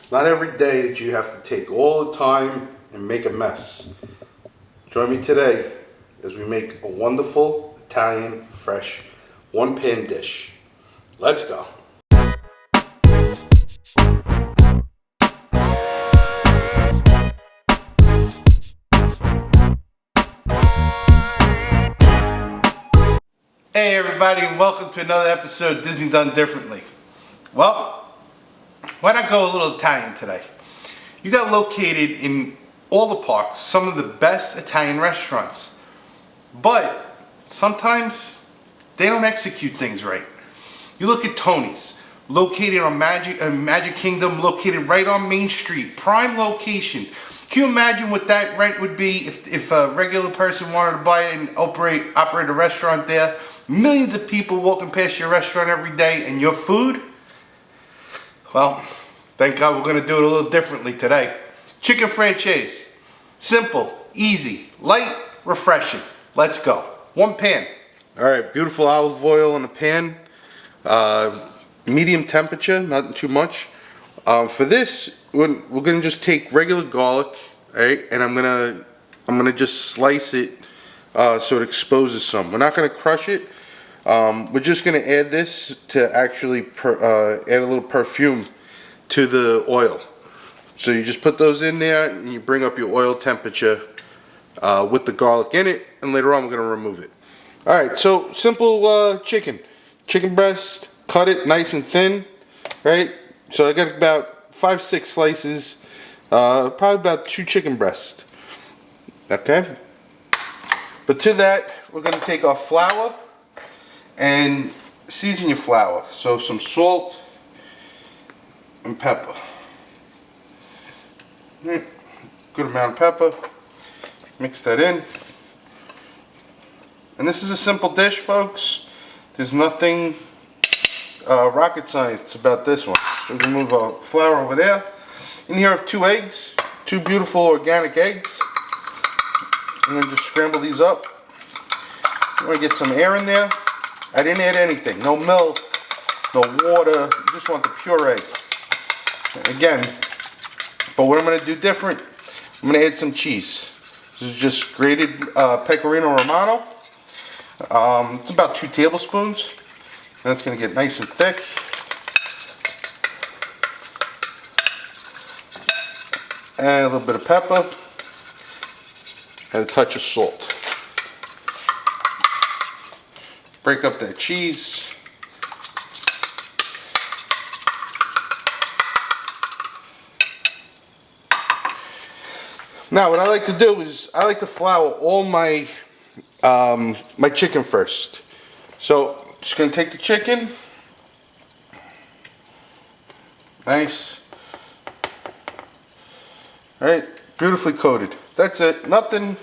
It's not every day that you have to take all the time and make a mess. Join me today as we make a wonderful Italian fresh one-pan dish. Let's go. Hey everybody, and welcome to another episode of Disney Done Differently. Well, why not go a little Italian today? You got located in all the parks some of the best Italian restaurants, but sometimes they don't execute things right. You look at Tony's, located on Magic Kingdom, located right on Main Street, prime location. Can you imagine what that rent would be if a regular person wanted to buy it and operate a restaurant there? Millions of people walking past your restaurant every day, and your food? Well, thank God we're going to do it a little differently today. Chicken Francaise. Simple, easy, light, refreshing. Let's go. One pan. Alright, beautiful olive oil in the pan. Medium temperature, not too much. For this, we're going to just take regular garlic, right, and I'm gonna just slice it so it exposes some. We're not going to crush it. We're just going to add this to actually add a little perfume to the oil. So you just put those in there and you bring up your oil temperature with the garlic in it, and later on we're going to remove it. Alright, so simple chicken breast, cut it nice and thin, right? So I got about 5-6 slices, probably about 2 chicken breasts. Okay? But to that, we're going to take our flour and season your flour. So some salt and pepper. Good amount of pepper. Mix that in. And this is a simple dish, folks. There's nothing rocket science about this one. So we can move our flour over there. In here I have 2 eggs, 2 beautiful organic eggs. I'm going to just scramble these up. I'm going to get some air in there. I didn't add anything. No milk, no water. You just want the pure egg. Again, but what I'm going to do different, I'm going to add some cheese. This is just grated Pecorino Romano. It's about 2 tablespoons. And it's going to get nice and thick. And a little bit of pepper. And a touch of salt. Break up that cheese. Now what I like to do is I like to flour all my my chicken first. So just going to take the chicken. Nice. Alright, beautifully coated. That's it. Nothing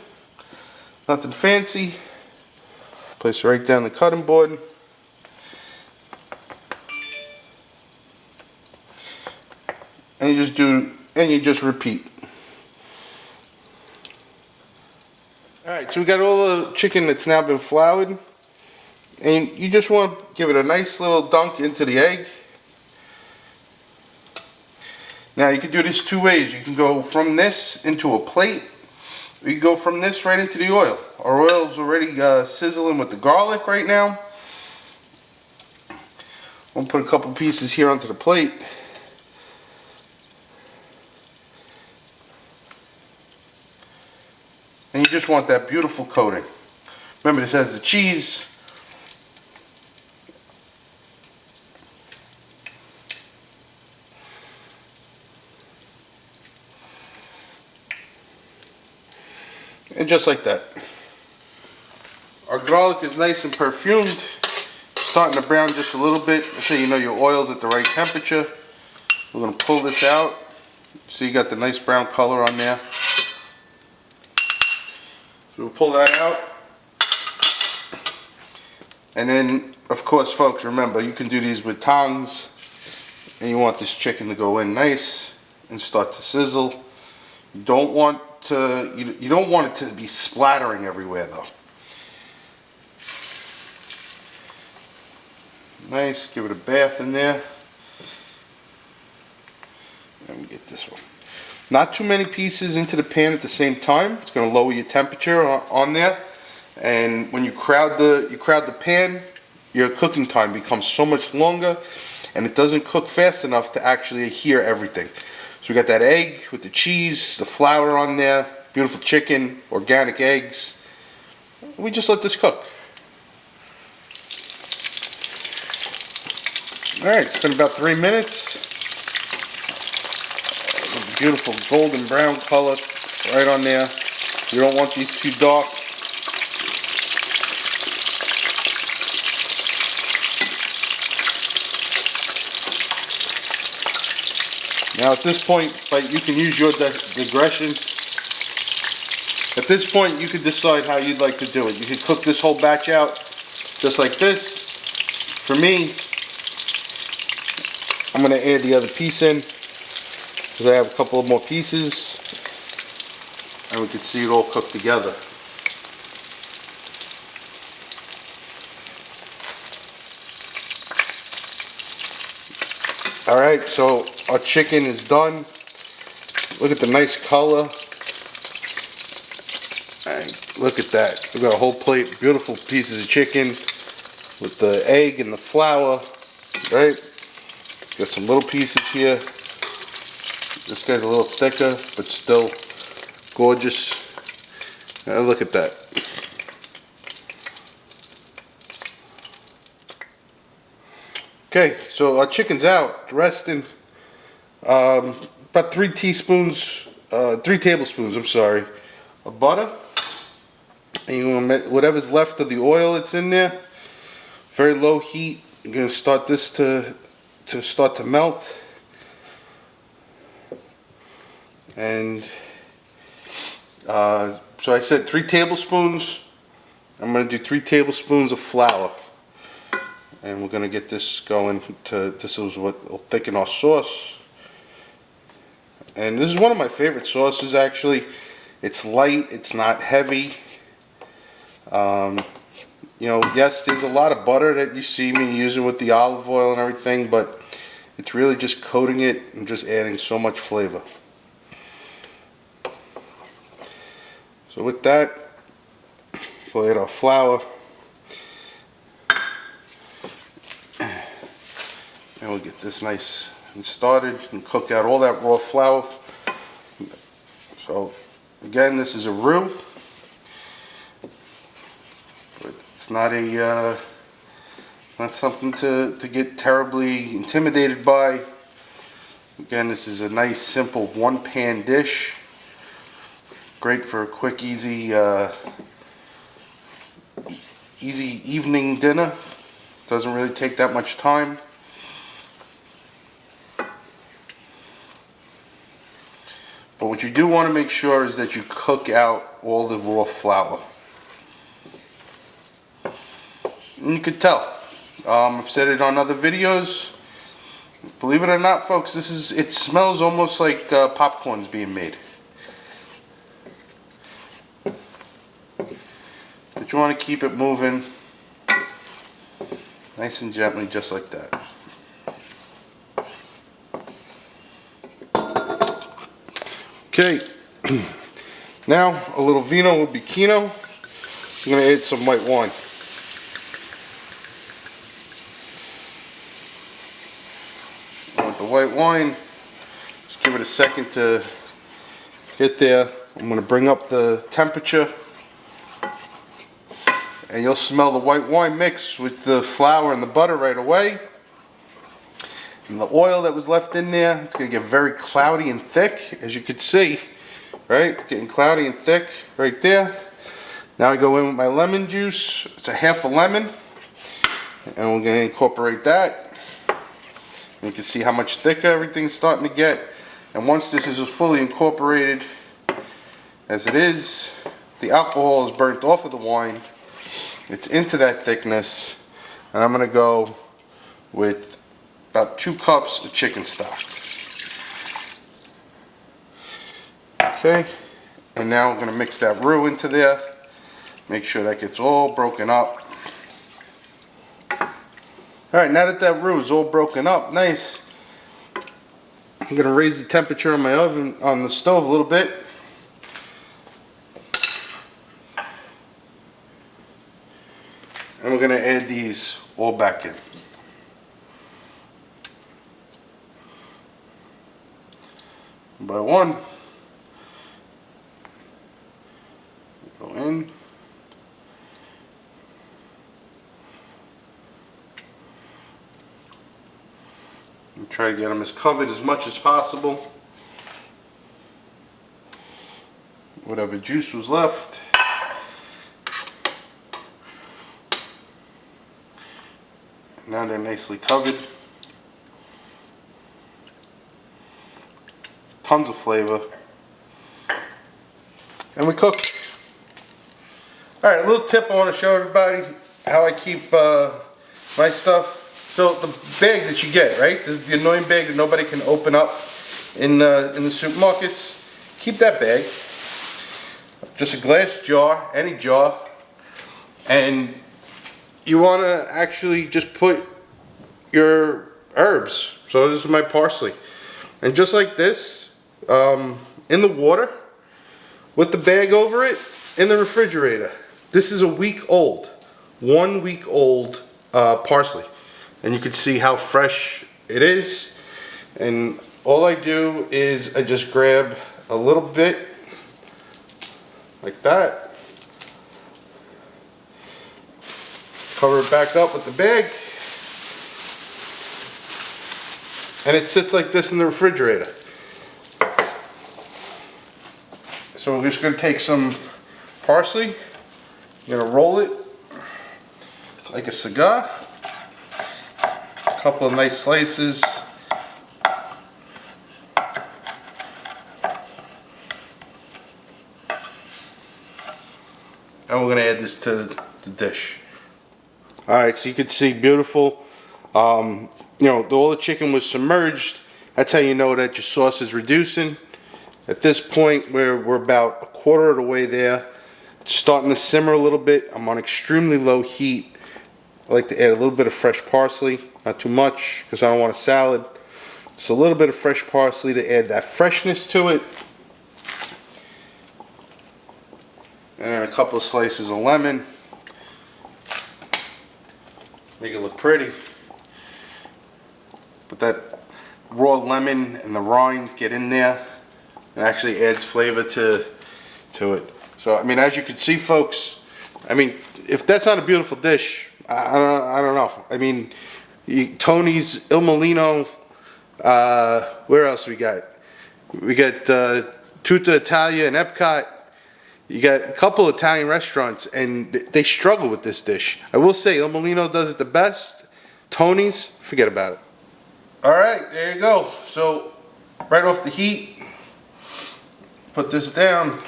fancy. Place it right down the cutting board. And you just repeat. Alright, so we got all the chicken that's now been floured. And you just want to give it a nice little dunk into the egg. Now you can do this 2 ways. You can go from this into a plate. Or you can go from this right into the oil. Our oil's already sizzling with the garlic right now. We'll put a couple pieces here onto the plate. And you just want that beautiful coating. Remember, this has the cheese. And just like that. Our garlic is nice and perfumed. Starting to brown just a little bit. That's how you know your oil's at the right temperature. We're going to pull this out. So you got the nice brown color on there. So we'll pull that out. And then, of course, folks, remember, you can do these with tongs. And you want this chicken to go in nice and start to sizzle. You don't want it to be splattering everywhere though. Nice, give it a bath in there. Let me get this one. Not too many pieces into the pan at the same time. It's going to lower your temperature on there. And when you crowd the pan, your cooking time becomes so much longer, and it doesn't cook fast enough to actually adhere everything. So we got that egg with the cheese, the flour on there, beautiful chicken, organic eggs. We just let this cook. Alright, it's been about 3 minutes. Beautiful golden brown color right on there. You don't want these too dark. Now at this point, you can use your digression. At this point, you could decide how you'd like to do it. You could cook this whole batch out just like this. For me, I'm going to add the other piece in because I have a couple of more pieces, and we can see it all cooked together. Alright, so our chicken is done. Look at the nice color. And look at that. We got a whole plate, beautiful pieces of chicken with the egg and the flour. Right? Got some little pieces here. This guy's a little thicker, but still gorgeous. Now look at that. Okay, so our chicken's out, resting. About 3 tablespoons, I'm sorry, of butter. And you want to, whatever's left of the oil that's in there, very low heat. You're going to start this to start to melt. And so I said 3 tablespoons. I'm going to do 3 tablespoons of flour. And we're going to get this going to, this is what will thicken our sauce. And this is one of my favorite sauces actually. It's light, it's not heavy. You know, yes, there's a lot of butter that you see me using with the olive oil and everything, but it's really just coating it and just adding so much flavor. So with that, we'll add our flour. And we'll get this nice and started and cook out all that raw flour. So again, this is a roux, but it's not not something to get terribly intimidated by. Again, this is a nice simple one-pan dish. Great for a quick, easy evening dinner. Doesn't really take that much time. But what you do want to make sure is that you cook out all the raw flour. And you can tell. I've said it on other videos. Believe it or not, folks, it smells almost like popcorn's being made. But you want to keep it moving nice and gently, just like that. Okay, now a little vino with bicchino. I'm going to add some white wine. And with the white wine, just give it a second to get there. I'm going to bring up the temperature, and you'll smell the white wine mix with the flour and the butter right away. And the oil that was left in there, it's going to get very cloudy and thick, as you can see, right? It's getting cloudy and thick right there. Now I go in with my lemon juice. It's a half a lemon, and we're going to incorporate that. And you can see how much thicker everything's starting to get. And once this is fully incorporated, as it is, the alcohol is burnt off of the wine. It's into that thickness, and I'm going to go with about 2 cups of chicken stock. Okay, and now we're going to mix that roux into there. Make sure that gets all broken up. Alright, now that that roux is all broken up, nice, I'm gonna raise the temperature on my oven, on the stove a little bit. And we're gonna add these all back in. One by one. Go in. And try to get them as covered as much as possible. Whatever juice was left. Now they're nicely covered. Tons of flavor. And we cook. Alright, a little tip I want to show everybody how I keep my stuff. So the bag that you get, right? The annoying bag that nobody can open up in the supermarkets. Keep that bag. Just a glass jar, any jar. And you want to actually just put your herbs. So this is my parsley. And just like this, in the water, with the bag over it, in the refrigerator. This is a week old, 1 week old parsley. And you can see how fresh it is. And all I do is I just grab a little bit, like that. Cover it back up with the bag. And it sits like this in the refrigerator. So we're just going to take some parsley. You're going to roll it like a cigar. A couple of nice slices. And we're going to add this to the dish. Alright, so you can see beautiful. You know, all the chicken was submerged. That's how you know that your sauce is reducing. At this point, we're about a quarter of the way there. It's starting to simmer a little bit. I'm on extremely low heat. I like to add a little bit of fresh parsley, not too much, because I don't want a salad. Just a little bit of fresh parsley to add that freshness to it. And then a couple of slices of lemon. Make it look pretty. But that raw lemon and the rind get in there. It actually adds flavor to it. So, I mean, as you can see, folks, I mean, if that's not a beautiful dish, I don't know. I mean, Tony's, Il Molino, where else we got? We got Tutta Italia and Epcot. You got a couple Italian restaurants, and they struggle with this dish. I will say, Il Molino does it the best. Tony's, forget about it. All right, there you go. So, right off the heat, put this down,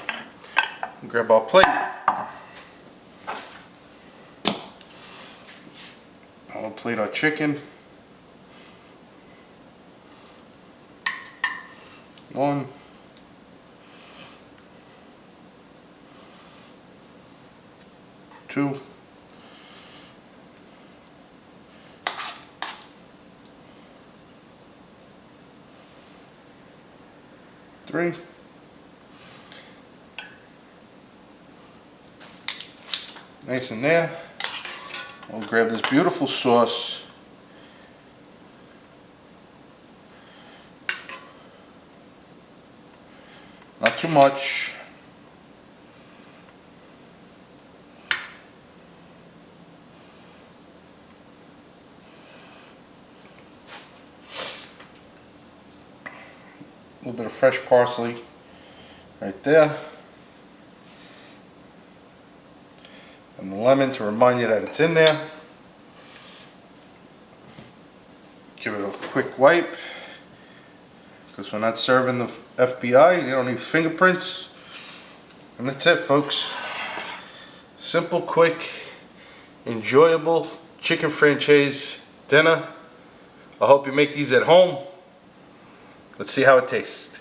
grab our plate. I'll plate our chicken. 1, 2, 3. Nice in there. We'll grab this beautiful sauce. Not too much. A little bit of fresh parsley right there. And the lemon to remind you that it's in there. Give it a quick wipe, because we're not serving the FBI. You don't need fingerprints. And that's it, folks. Simple, quick, enjoyable chicken franchise dinner. I hope you make these at home. Let's see how it tastes.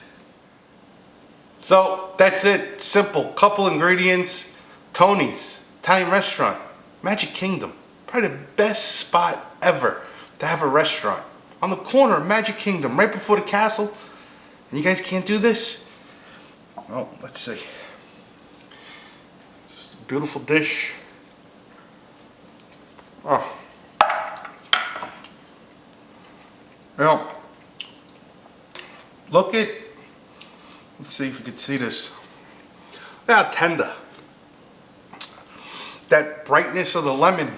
So that's it. Simple. Couple ingredients. Tony's Italian restaurant, Magic Kingdom. Probably the best spot ever to have a restaurant. On the corner of Magic Kingdom, right before the castle. And you guys can't do this? Oh, let's see. It's a beautiful dish. Oh. Well, look at, let's see if you can see this. Look how tender. That brightness of the lemon.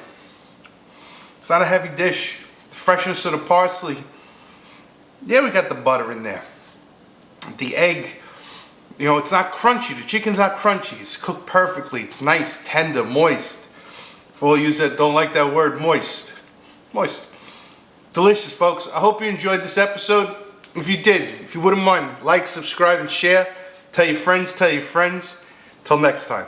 It's not a heavy dish. The freshness of the parsley. Yeah, we got the butter in there. The egg, you know, it's not crunchy. The chicken's not crunchy. It's cooked perfectly. It's nice, tender, moist. For all you that don't like that word, moist. Moist. Delicious, folks. I hope you enjoyed this episode. If you did, if you wouldn't mind, like, subscribe, and share. Tell your friends, tell your friends. Till next time.